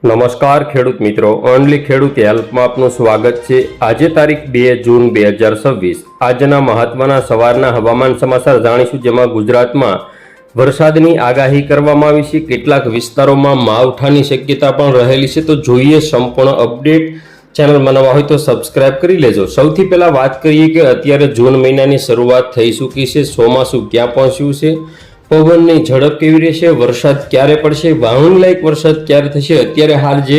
નમસ્કાર ખેડૂત મિત્રો, ઓનલી ખેડૂત હેલ્પમાં આપનું સ્વાગત છે। આજે તારીખ 2 જૂન 2026 આજના મહત્વના સવારના હવામાન સમાચાર જાણીશું, જેમાં ગુજરાતમાં વરસાદની આગાહી કરવામાં આવી છે। કેટલાક વિસ્તારોમાં માવઠાની શક્યતા પણ રહેલી છે। તો જોઈએ સંપૂર્ણ અપડેટ। ચેનલમાં નવા હોય તો સબસ્ક્રાઇબ કરી લેજો। સૌથી પહેલા વાત કરીએ કે અત્યારે જૂન મહિનાની શરૂઆત થઈ ચૂકી છે। ચોમાસું ક્યાં પહોંચ્યું છે, પવનની ઝડપ કેવી રહેશે, વરસાદ ક્યારે પડશે, વાવણી લાયક વરસાદ ક્યારે થશે। અત્યારે હાલ જે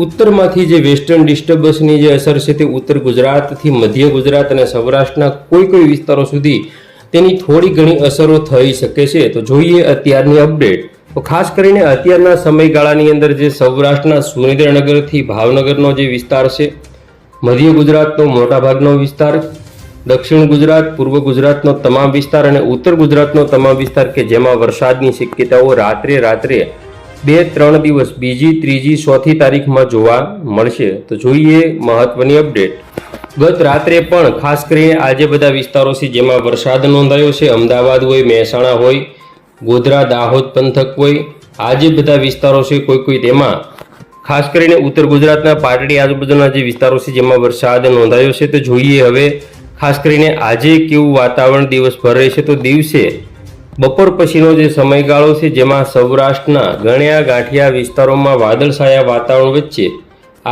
ઉત્તરમાંથી જે વેસ્ટર્ન ડિસ્ટર્બન્સની જે અસર છે તે ઉત્તર ગુજરાતથી મધ્ય ગુજરાત અને સૌરાષ્ટ્રના કોઈ વિસ્તારો સુધી તેની થોડી ઘણી અસરો થઈ શકે છે। તો જોઈએ અત્યારની અપડેટ। તો ખાસ કરીને અત્યારના સમયગાળાની અંદર જે સૌરાષ્ટ્રના સુરેન્દ્રનગરથી ભાવનગરનો જે વિસ્તાર છે, મધ્ય ગુજરાતનો મોટાભાગનો વિસ્તાર, દક્ષિણ ગુજરાત, પૂર્વ ગુજરાતનો તમામ વિસ્તાર અને ઉત્તર ગુજરાતનો તમામ વિસ્તાર કે જેમાં વરસાદની શક્યતાઓ રાત્રે 2-3 દિવસ બીજી, ત્રીજી, ચોથી તારીખમાં જોવા મળશે। તો જોઈએ મહત્વની અપડેટ। ગત રાત્રે પણ ખાસ કરીને આજે બધા વિસ્તારો છે જેમાં વરસાદ નોંધાયો છે। અમદાવાદ હોય, મહેસાણા હોય, ગોધરા, દાહોદ પંથક હોય, આજે બધા વિસ્તારો છે કોઈ તેમાં ખાસ કરીને ઉત્તર ગુજરાતના પાટડી આજુબાજુના જે વિસ્તારો છે જેમાં વરસાદ નોંધાયો છે। તો જોઈએ હવે ખાસ કરીને આજે કેવું વાતાવરણ દિવસભર રહેશે। તો દિવસે બપોર પછીનો જે સમયગાળો છે જેમાં સૌરાષ્ટ્રના ગણ્યા ગાંઠિયા વિસ્તારોમાં વાદળછાયા વાતાવરણ વચ્ચે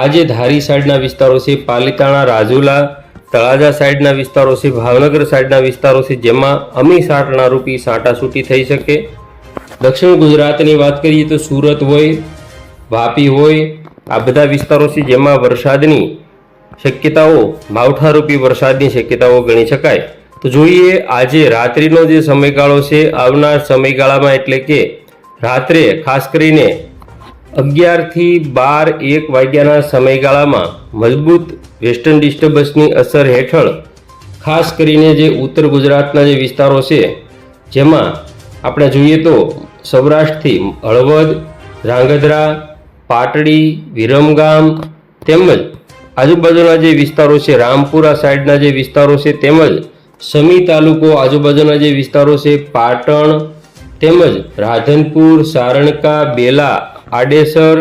આજે ધારી સાઈડના વિસ્તારો છે, પાલીતાણા, રાજુલા, તળાજા સાઈડના વિસ્તારો છે, ભાવનગર સાઈડના વિસ્તારો છે જેમાં અમી સાંટના રૂપી સાંટાસૂટી થઈ શકે। દક્ષિણ ગુજરાતની વાત કરીએ તો સુરત હોય, વાપી હોય, આ બધા વિસ્તારો છે જેમાં વરસાદની શક્યતાઓ માવઠારૂપી વરસાદની શક્યતાઓ ગણી શકાય। તો જોઈએ આજે રાત્રિનો જે સમયગાળો છે, આવનાર સમયગાળામાં એટલે કે રાત્રે ખાસ કરીને 11 થી 12, 1 વાગ્યાના સમયગાળામાં મજબૂત વેસ્ટર્ન ડિસ્ટર્બન્સની અસર હેઠળ ખાસ કરીને જે ઉત્તર ગુજરાતના જે વિસ્તારો છે જેમાં આપણે જોઈએ તો સૌરાષ્ટ્રથી હળવદ, ધ્રાંગધ્રા, પાટડી, વિરમગામ તેમજ આજુબાજુના જે વિસ્તારો છે, રામપુરા સાઈડના જે વિસ્તારો છે, તેમજ સમી તાલુકો આજુબાજુના જે વિસ્તારો છે, પાટણ તેમજ રાધનપુર, સારણકા, બેલા, આડેસર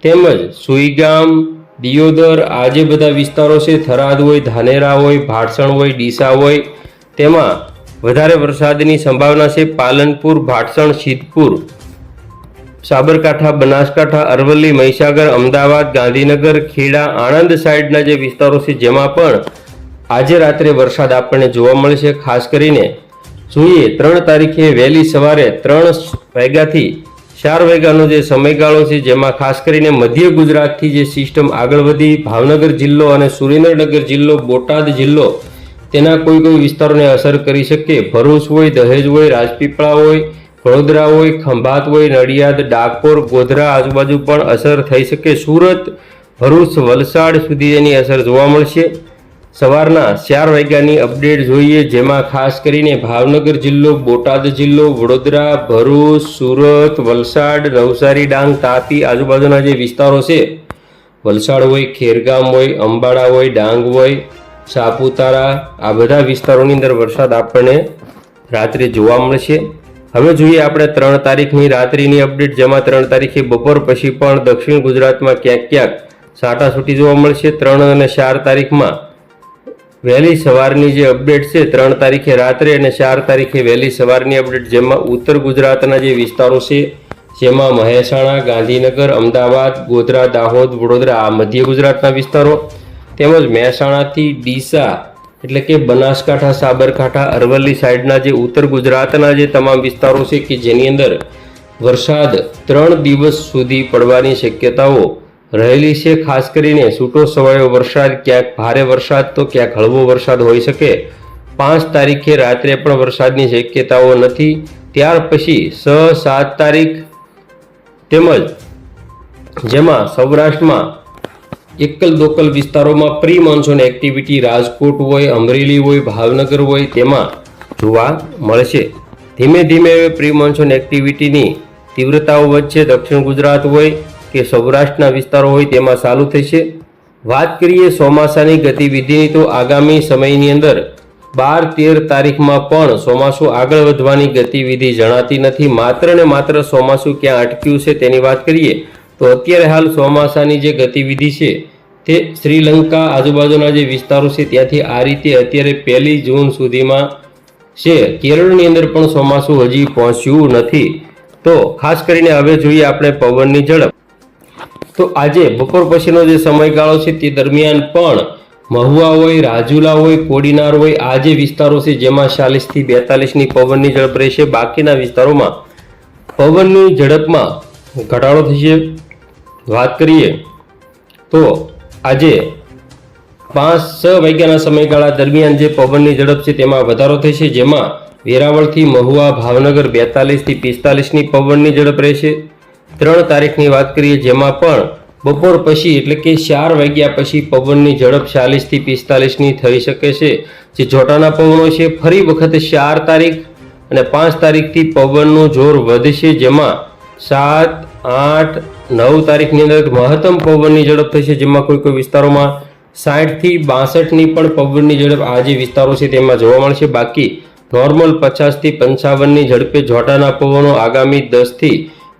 તેમજ સુઈગામ, દિયોદર, આ જે બધા વિસ્તારો છે, થરાદ હોય, ધાનેરા હોય, ભાટસણ હોય, ડીસા હોય, તેમાં વધારે વરસાદની સંભાવના છે। પાલનપુર, ભાટસણ, સિદ્ધપુર, સાબરકાંઠા, બનાસકાંઠા, અરવલ્લી, મહીસાગર, અમદાવાદ, ગાંધીનગર, ખેડા, આણંદ સાઈડના જે વિસ્તારો છે જેમાં પણ આજે રાત્રે વરસાદ આપણને જોવા મળશે। ખાસ કરીને જોઈએ 3 તારીખે વહેલી સવારે 3 વાગ્યાથી 4 વાગ્યાનો જે સમયગાળો છે જેમાં ખાસ કરીને મધ્ય ગુજરાતથી જે સિસ્ટમ આગળ વધી ભાવનગર જિલ્લો અને સુરેન્દ્રનગર જિલ્લો, બોટાદ જિલ્લો તેના કોઈ વિસ્તારોને અસર કરી શકે। ભરૂચ હોય, દહેજ હોય, રાજપીપળા હોય, વડોદરા હોય, ખંભાત હોય, નડિયાદ, ડાકોર, ગોધરા આજુબાજુ પણ અસર થઈ શકે। સુરત, ભરૂચ, વલસાડ સુધી એની અસર જોવા મળશે। સવારના 4 વાગ્યાની અપડેટ જોઈએ જેમાં ખાસ કરીને ભાવનગર જિલ્લો, બોટાદ જિલ્લો, વડોદરા, ભરૂચ, સુરત, વલસાડ, નવસારી, ડાંગ, તાપી આજુબાજુના જે વિસ્તારો છે, વલસાડ હોય, ખેરગામ હોય, અંબાડા હોય, ડાંગ હોય, સાપુતારા, આ બધા વિસ્તારોની અંદર વરસાદ આપણને રાત્રે જોવા મળશે। હવે જોઈએ આપણે 3 તારીખની રાત્રિની અપડેટ, જેમાં 3 તારીખે બપોર પછી પણ દક્ષિણ ગુજરાતમાં ક્યાંક છાંટાછૂટી જોવા મળશે। 3 અને 4 તારીખમાં વહેલી સવારની જે અપડેટ છે 3 તારીખે રાત્રે અને 4 તારીખે વહેલી સવારની અપડેટ, જેમાં ઉત્તર ગુજરાતના જે વિસ્તારો છે જેમાં મહેસાણા, ગાંધીનગર, અમદાવાદ, ગોધરા, દાહોદ, વડોદરા, આ મધ્ય ગુજરાતના વિસ્તારો તેમજ મહેસાણાથી ડીસા એટલે કે બનાસકાંઠા, સાબરકાંઠા, અરવલ્લી સાઈડના જે ઉત્તર ગુજરાતના જે તમામ વિસ્તારો છે કે જેની અંદર વરસાદ 3 દિવસ સુધી પડવાની શક્યતાઓ રહેલી છે। ખાસ કરીને છૂટો છવાયો વરસાદ, ક્યાંક ભારે વરસાદ તો ક્યાંક હળવો વરસાદ હોઈ શકે। 5 તારીખે રાત્રે પણ વરસાદની શક્યતાઓ નથી। ત્યાર પછી 6-7 તારીખ તેમજ જેમાં સૌરાષ્ટ્રમાં એકલ દોકલ વિસ્તારોમાં પ્રી મોન્સૂન એક્ટિવિટી રાજકોટ હોય, અમરેલી હોય, ભાવનગર હોય તેમાં જોવા મળશે। ધીમે ધીમે પ્રી મોન્સૂન એક્ટિવિટીની તીવ્રતાઓ વચ્ચે દક્ષિણ ગુજરાત હોય કે સૌરાષ્ટ્રના વિસ્તારો હોય તેમાં ચાલુ થશે। વાત કરીએ ચોમાસાની ગતિવિધિની તો આગામી સમયની અંદર 12-13 તારીખમાં પણ ચોમાસું આગળ વધવાની ગતિવિધિ જણાતી નથી। માત્ર ને માત્ર ચોમાસું ક્યાં અટક્યું છે તેની વાત કરીએ તો અત્યારે હાલ ચોમાસાની જે ગતિવિધિ છે તે શ્રીલંકા આજુબાજુના જે વિસ્તારો છે ત્યાંથી આ રીતે અત્યારે 1 જૂન સુધીમાં છે. કેરળની અંદર પણ ચોમાસું હજી પહોંચ્યું નથી. તો ખાસ કરીને હવે જોઈએ આપણે પવનની ઝડપ. તો આજે બપોર પછીનો જે સમયગાળો છે તે દરમિયાન પણ મહુવા હોય, રાજુલા હોય, કોડીનાર હોય, આ જે વિસ્તારો છે જેમાં 40 થી 42ની પવનની ઝડપ રહેશે. બાકીના વિસ્તારોમાં પવનની ઝડપમાં ઘટાડો થશે. વાત કરીએ તો આજે 5-6 વાગ્યાના સમયગાળા દરમિયાન જે પવનની ઝડપ છે તેમાં વધારો થશે, જેમાં વેરાવળથી મહુવા, ભાવનગર 42 થી 45ની પવનની ઝડપ રહેશે. 3 તારીખની વાત કરીએ જેમાં પણ બપોર પછી એટલે કે 4 વાગ્યા પછી પવનની ઝડપ 40 થી 45ની થઈ શકે છે. જે જોટાના પવનો છે ફરી વખત 4 તારીખ અને 5 તારીખથી પવનનું જોર વધશે, જેમાં 7, 8, 9 તારીખની અંદર મહત્તમ પવનની ઝડપ થશે, જેમાં કોઈ કોઈ વિસ્તારોમાં 60 થી 62ની પણ પવનની ઝડપ આ જે વિસ્તારો છે તેમાં જોવા મળશે. બાકી નોર્મલ 50 થી 55ની ઝડપે જોટાના પવનો આગામી 10 થી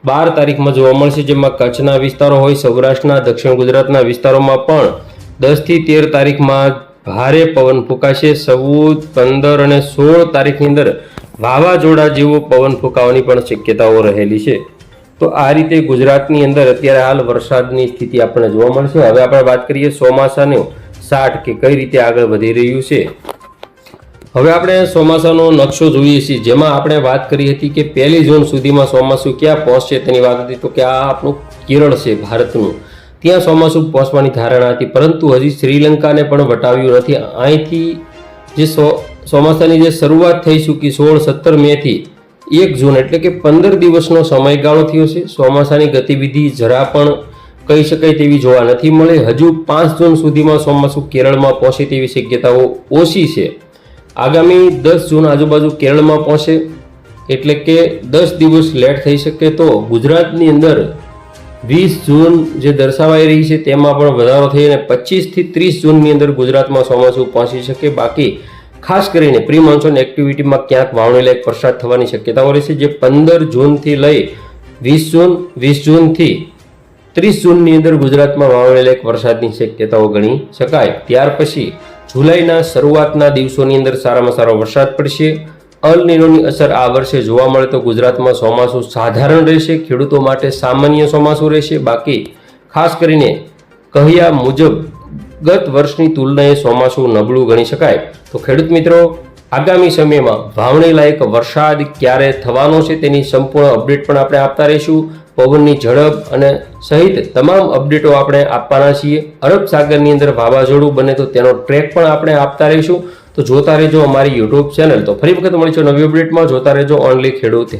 12 તારીખમાં જોવા મળશે, જેમાં કચ્છના વિસ્તારો હોય, સૌરાષ્ટ્રના, દક્ષિણ ગુજરાતના વિસ્તારોમાં પણ 10 થી 13 તારીખમાં ભારે પવન ફૂંકાશે. 14, 15 અને 16 તારીખની અંદર વાવાઝોડા જેવો પવન ફૂંકાવાની પણ શક્યતાઓ રહેલી છે. તો આ રીતે ગુજરાતની અંદર અત્યારે હાલ વરસાદની સ્થિતિ આપણને જોવા મળશે. હવે આપણે વાત કરીએ ચોમાસાનું સાઠ કે કઈ રીતે આગળ વધી રહ્યું છે. હવે આપણે ચોમાસાનો નકશો જોઈએ છીએ, જેમાં આપણે વાત કરી હતી કે 1 જૂન સુધીમાં ચોમાસું ક્યાં પહોંચશે તેની વાત હતી. તો કે આ આપણું કેરળ છે ભારતનું, ત્યાં ચોમાસું પહોંચવાની ધારણા હતી, પરંતુ હજી શ્રીલંકાને પણ વટાવ્યું નથી. અહીંથી જે ચોમાસાની જે શરૂઆત થઈ ચૂકી 16-17 મેથી 1 જૂન એટલે કે 15 દિવસનો સમયગાળો થયો છે. ચોમાસાની ગતિવિધિ જરા પણ કહી શકાય તેવી જોવા નથી મળી. હજુ 5 જૂન સુધીમાં ચોમાસું કેરળમાં પહોંચે તેવી શક્યતાઓ ઓછી છે. આગામી 10 જૂન આજુબાજુ કેરળમાં પહોંચે એટલે કે 10 દિવસ લેટ થઈ શકે. તો ગુજરાતની અંદર 20 જૂન જે દર્શાવાઈ રહી છે તેમાં પણ વધારો થઈ અને 25 થી 30 જૂનની અંદર ગુજરાતમાં ચોમાસું પહોંચી શકે. બાકી ખાસ કરીને પ્રી મોન્સૂન એક્ટિવિટીમાં ક્યાંક વાવણી લાયક વરસાદ થવાની શક્યતાઓ રહેશે, જે 15 જૂનથી લઈ 20 જૂન, 20 જૂનથી 30 જૂનની અંદર ગુજરાતમાં વાવણી લાયક વરસાદની શક્યતાઓ ગણી શકાય. ત્યાર પછી જુલાઈના શરૂઆતના દિવસોની અંદર સારામાં સારો વરસાદ પડશે. અલ નીનોની અસર આ વર્ષે જોવા મળે તો ગુજરાતમાં ચોમાસું સાધારણ રહેશે, ખેડૂતો માટે સામાન્ય ચોમાસું રહેશે. બાકી ખાસ કરીને કહ્યા મુજબ ગત વર્ષની તુલનાએ ચોમાસું નબળું ગણી શકાય. તો ખેડૂત મિત્રો, આગામી સમયમાં વાવણી લાયક વરસાદ ક્યારે થવાનો છે તેની સંપૂર્ણ અપડેટ પણ આપણે આપતા રહીશું. પવનની ઝડપ અને સહિત તમામ અપડેટો આપણે આપવાના છીએ. અરબ સાગરની અંદર વાવાઝોડું બને તો તેનો ટ્રેક પણ આપણે આપતા રહીશું. તો જોતા રહેજો અમારી યુટ્યુબ ચેનલ. તો ફરી વખત મળીશું નવી અપડેટમાં. જોતા રહેજો ઓનલી ખેડૂત.